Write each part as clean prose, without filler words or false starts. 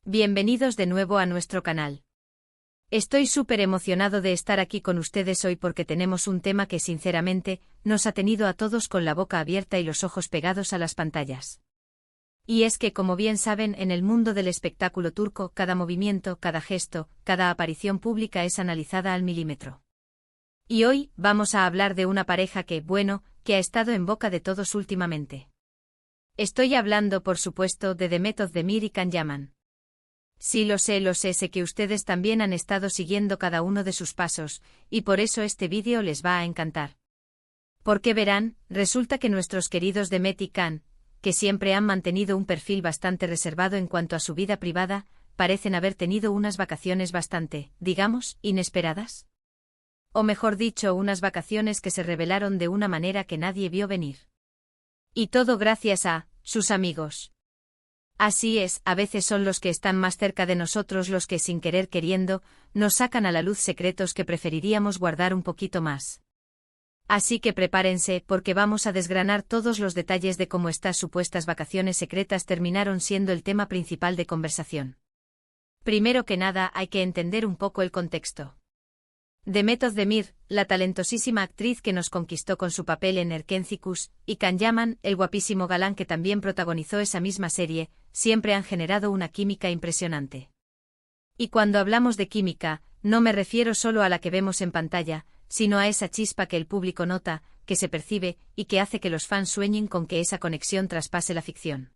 Bienvenidos de nuevo a nuestro canal. Estoy súper emocionado de estar aquí con ustedes hoy porque tenemos un tema que sinceramente nos ha tenido a todos con la boca abierta y los ojos pegados a las pantallas. Y es que, como bien saben, en el mundo del espectáculo turco, cada movimiento, cada gesto, cada aparición pública es analizada al milímetro. Y hoy vamos a hablar de una pareja que ha estado en boca de todos últimamente. Estoy hablando, por supuesto, de Demet Özdemir y Can Yaman. Sí, lo sé que ustedes también han estado siguiendo cada uno de sus pasos, y por eso este vídeo les va a encantar. Porque verán, resulta que nuestros queridos Demet y Can, que siempre han mantenido un perfil bastante reservado en cuanto a su vida privada, parecen haber tenido unas vacaciones bastante, digamos, inesperadas. O mejor dicho, unas vacaciones que se revelaron de una manera que nadie vio venir. Y todo gracias a sus amigos. Así es, a veces son los que están más cerca de nosotros los que sin querer queriendo, nos sacan a la luz secretos que preferiríamos guardar un poquito más. Así que prepárense porque vamos a desgranar todos los detalles de cómo estas supuestas vacaciones secretas terminaron siendo el tema principal de conversación. Primero que nada hay que entender un poco el contexto. Demet Özdemir, la talentosísima actriz que nos conquistó con su papel en Erkenci Kuş, y Can Yaman, el guapísimo galán que también protagonizó esa misma serie, siempre han generado una química impresionante. Y cuando hablamos de química, no me refiero solo a la que vemos en pantalla, sino a esa chispa que el público nota, que se percibe, y que hace que los fans sueñen con que esa conexión traspase la ficción.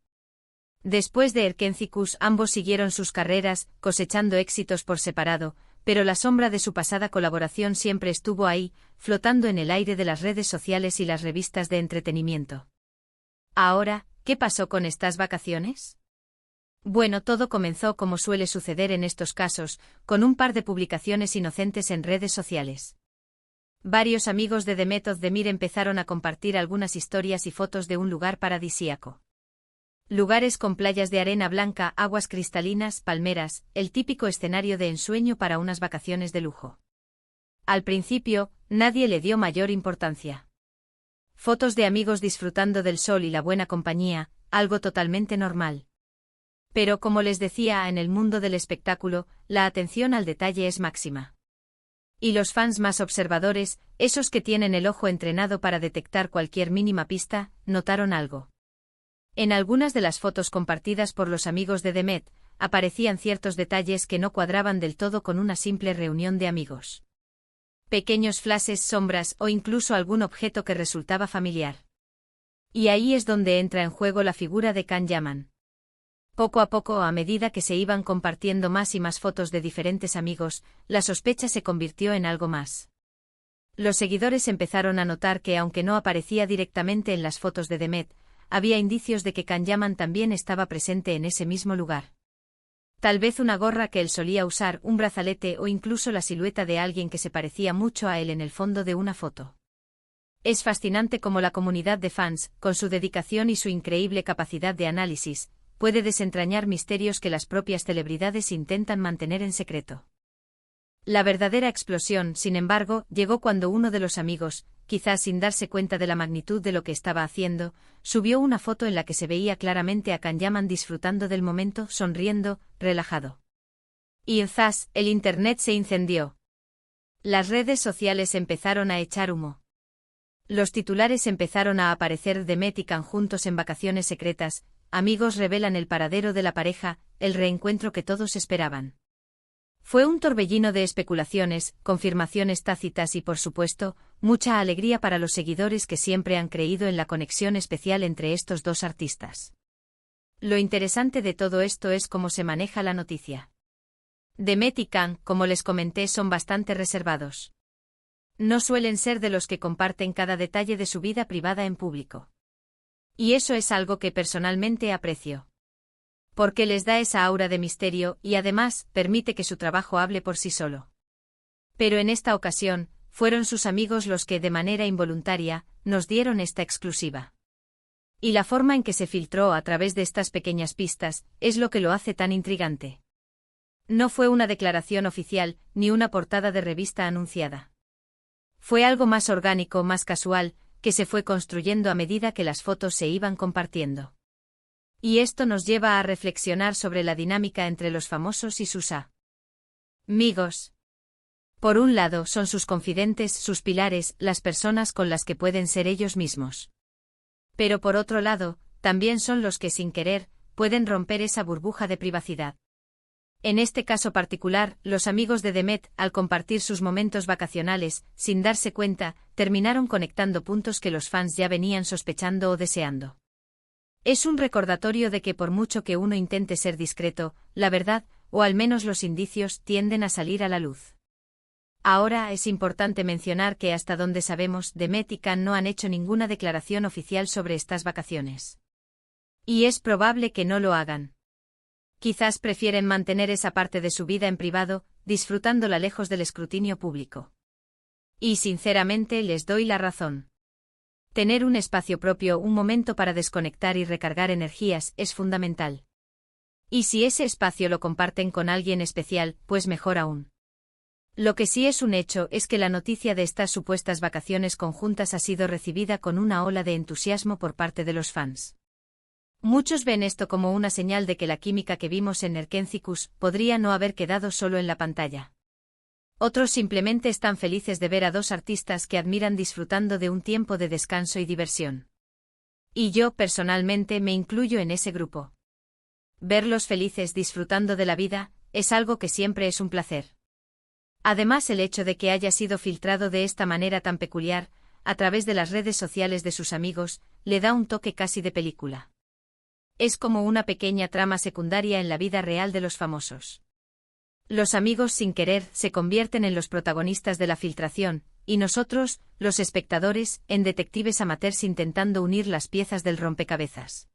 Después de Erkenci Kuş, ambos siguieron sus carreras, cosechando éxitos por separado, pero la sombra de su pasada colaboración siempre estuvo ahí, flotando en el aire de las redes sociales y las revistas de entretenimiento. Ahora, ¿qué pasó con estas vacaciones? Bueno, todo comenzó como suele suceder en estos casos, con un par de publicaciones inocentes en redes sociales. Varios amigos de Demet Özdemir empezaron a compartir algunas historias y fotos de un lugar paradisíaco. Lugares con playas de arena blanca, aguas cristalinas, palmeras, el típico escenario de ensueño para unas vacaciones de lujo. Al principio, nadie le dio mayor importancia. Fotos de amigos disfrutando del sol y la buena compañía, algo totalmente normal. Pero como les decía, en el mundo del espectáculo, la atención al detalle es máxima. Y los fans más observadores, esos que tienen el ojo entrenado para detectar cualquier mínima pista, notaron algo. En algunas de las fotos compartidas por los amigos de Demet, aparecían ciertos detalles que no cuadraban del todo con una simple reunión de amigos. Pequeños flashes, sombras o incluso algún objeto que resultaba familiar. Y ahí es donde entra en juego la figura de Can Yaman. Poco a poco, a medida que se iban compartiendo más y más fotos de diferentes amigos, la sospecha se convirtió en algo más. Los seguidores empezaron a notar que, aunque no aparecía directamente en las fotos de Demet, había indicios de que Can Yaman también estaba presente en ese mismo lugar. Tal vez una gorra que él solía usar, un brazalete o incluso la silueta de alguien que se parecía mucho a él en el fondo de una foto. Es fascinante cómo la comunidad de fans, con su dedicación y su increíble capacidad de análisis, puede desentrañar misterios que las propias celebridades intentan mantener en secreto. La verdadera explosión, sin embargo, llegó cuando uno de los amigos, quizás sin darse cuenta de la magnitud de lo que estaba haciendo, subió una foto en la que se veía claramente a Can Yaman disfrutando del momento, sonriendo, relajado. Y ¡zas!, el internet se incendió. Las redes sociales empezaron a echar humo. Los titulares empezaron a aparecer: Demet y Can juntos en vacaciones secretas, amigos revelan el paradero de la pareja, el reencuentro que todos esperaban. Fue un torbellino de especulaciones, confirmaciones tácitas y, por supuesto, mucha alegría para los seguidores que siempre han creído en la conexión especial entre estos dos artistas. Lo interesante de todo esto es cómo se maneja la noticia. Demet y Can, como les comenté, son bastante reservados. No suelen ser de los que comparten cada detalle de su vida privada en público. Y eso es algo que personalmente aprecio. Porque les da esa aura de misterio y además permite que su trabajo hable por sí solo. Pero en esta ocasión, fueron sus amigos los que de manera involuntaria nos dieron esta exclusiva. Y la forma en que se filtró a través de estas pequeñas pistas es lo que lo hace tan intrigante. No fue una declaración oficial ni una portada de revista anunciada. Fue algo más orgánico, más casual, que se fue construyendo a medida que las fotos se iban compartiendo. Y esto nos lleva a reflexionar sobre la dinámica entre los famosos y sus amigos. Por un lado, son sus confidentes, sus pilares, las personas con las que pueden ser ellos mismos. Pero por otro lado, también son los que sin querer, pueden romper esa burbuja de privacidad. En este caso particular, los amigos de Demet, al compartir sus momentos vacacionales, sin darse cuenta, terminaron conectando puntos que los fans ya venían sospechando o deseando. Es un recordatorio de que por mucho que uno intente ser discreto, la verdad, o al menos los indicios, tienden a salir a la luz. Ahora es importante mencionar que hasta donde sabemos, Demet y Can no han hecho ninguna declaración oficial sobre estas vacaciones. Y es probable que no lo hagan. Quizás prefieren mantener esa parte de su vida en privado, disfrutándola lejos del escrutinio público. Y sinceramente les doy la razón. Tener un espacio propio, un momento para desconectar y recargar energías, es fundamental. Y si ese espacio lo comparten con alguien especial, pues mejor aún. Lo que sí es un hecho es que la noticia de estas supuestas vacaciones conjuntas ha sido recibida con una ola de entusiasmo por parte de los fans. Muchos ven esto como una señal de que la química que vimos en Erkentzicus podría no haber quedado solo en la pantalla. Otros simplemente están felices de ver a dos artistas que admiran disfrutando de un tiempo de descanso y diversión. Y yo, personalmente, me incluyo en ese grupo. Verlos felices disfrutando de la vida, es algo que siempre es un placer. Además, el hecho de que haya sido filtrado de esta manera tan peculiar, a través de las redes sociales de sus amigos, le da un toque casi de película. Es como una pequeña trama secundaria en la vida real de los famosos. Los amigos sin querer se convierten en los protagonistas de la filtración, y nosotros, los espectadores, en detectives amateurs intentando unir las piezas del rompecabezas.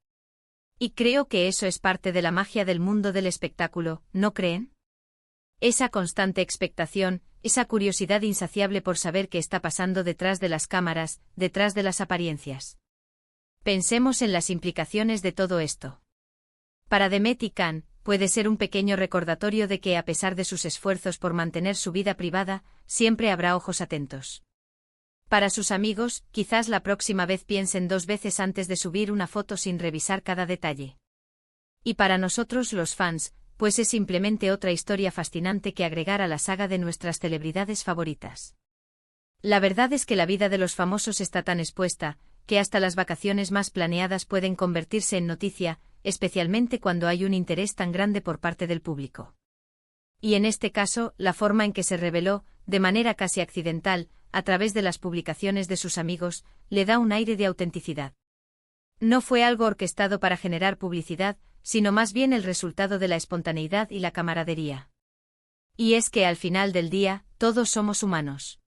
Y creo que eso es parte de la magia del mundo del espectáculo, ¿no creen? Esa constante expectación, esa curiosidad insaciable por saber qué está pasando detrás de las cámaras, detrás de las apariencias. Pensemos en las implicaciones de todo esto. Para Demet y Can, puede ser un pequeño recordatorio de que a pesar de sus esfuerzos por mantener su vida privada, siempre habrá ojos atentos. Para sus amigos, quizás la próxima vez piensen dos veces antes de subir una foto sin revisar cada detalle. Y para nosotros los fans, pues es simplemente otra historia fascinante que agregar a la saga de nuestras celebridades favoritas. La verdad es que la vida de los famosos está tan expuesta, que hasta las vacaciones más planeadas pueden convertirse en noticia, especialmente cuando hay un interés tan grande por parte del público. Y en este caso, la forma en que se reveló, de manera casi accidental, a través de las publicaciones de sus amigos, le da un aire de autenticidad. No fue algo orquestado para generar publicidad, sino más bien el resultado de la espontaneidad y la camaradería. Y es que al final del día, todos somos humanos.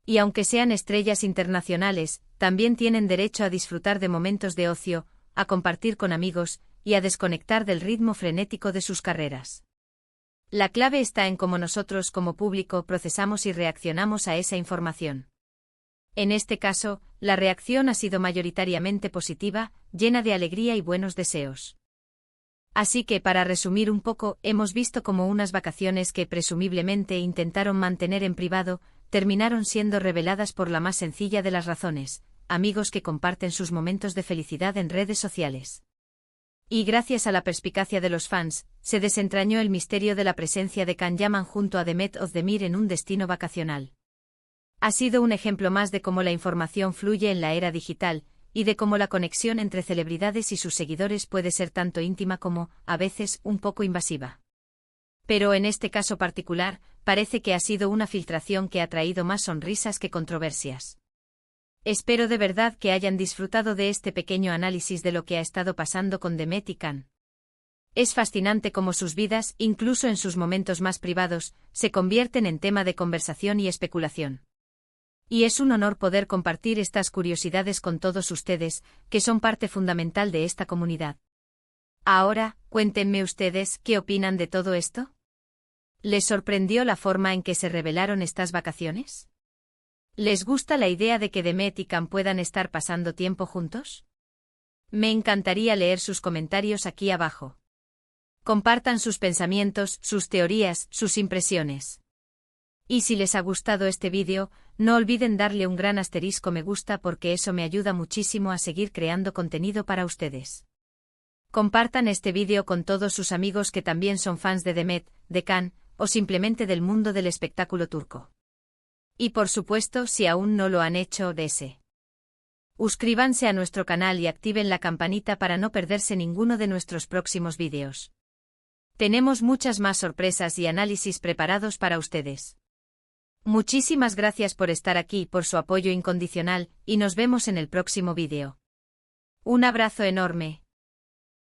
Y aunque sean estrellas internacionales, también tienen derecho a disfrutar de momentos de ocio, a compartir con amigos, y a desconectar del ritmo frenético de sus carreras. La clave está en cómo nosotros como público procesamos y reaccionamos a esa información. En este caso, la reacción ha sido mayoritariamente positiva, llena de alegría y buenos deseos. Así que para resumir un poco, hemos visto cómo unas vacaciones que presumiblemente intentaron mantener en privado, terminaron siendo reveladas por la más sencilla de las razones, amigos que comparten sus momentos de felicidad en redes sociales. Y gracias a la perspicacia de los fans, se desentrañó el misterio de la presencia de Can Yaman junto a Demet Özdemir en un destino vacacional. Ha sido un ejemplo más de cómo la información fluye en la era digital, y de cómo la conexión entre celebridades y sus seguidores puede ser tanto íntima como, a veces, un poco invasiva. Pero en este caso particular, parece que ha sido una filtración que ha traído más sonrisas que controversias. Espero de verdad que hayan disfrutado de este pequeño análisis de lo que ha estado pasando con Demet y Can. Es fascinante cómo sus vidas, incluso en sus momentos más privados, se convierten en tema de conversación y especulación. Y es un honor poder compartir estas curiosidades con todos ustedes, que son parte fundamental de esta comunidad. Ahora, cuéntenme ustedes, ¿qué opinan de todo esto? ¿Les sorprendió la forma en que se revelaron estas vacaciones? ¿Les gusta la idea de que Demet y Can puedan estar pasando tiempo juntos? Me encantaría leer sus comentarios aquí abajo. Compartan sus pensamientos, sus teorías, sus impresiones. Y si les ha gustado este vídeo, no olviden darle un gran asterisco me gusta porque eso me ayuda muchísimo a seguir creando contenido para ustedes. Compartan este vídeo con todos sus amigos que también son fans de Demet, de Can, o simplemente del mundo del espectáculo turco. Y por supuesto, si aún no lo han hecho, suscríbanse a nuestro canal y activen la campanita para no perderse ninguno de nuestros próximos vídeos. Tenemos muchas más sorpresas y análisis preparados para ustedes. Muchísimas gracias por estar aquí, por su apoyo incondicional, y nos vemos en el próximo vídeo. Un abrazo enorme.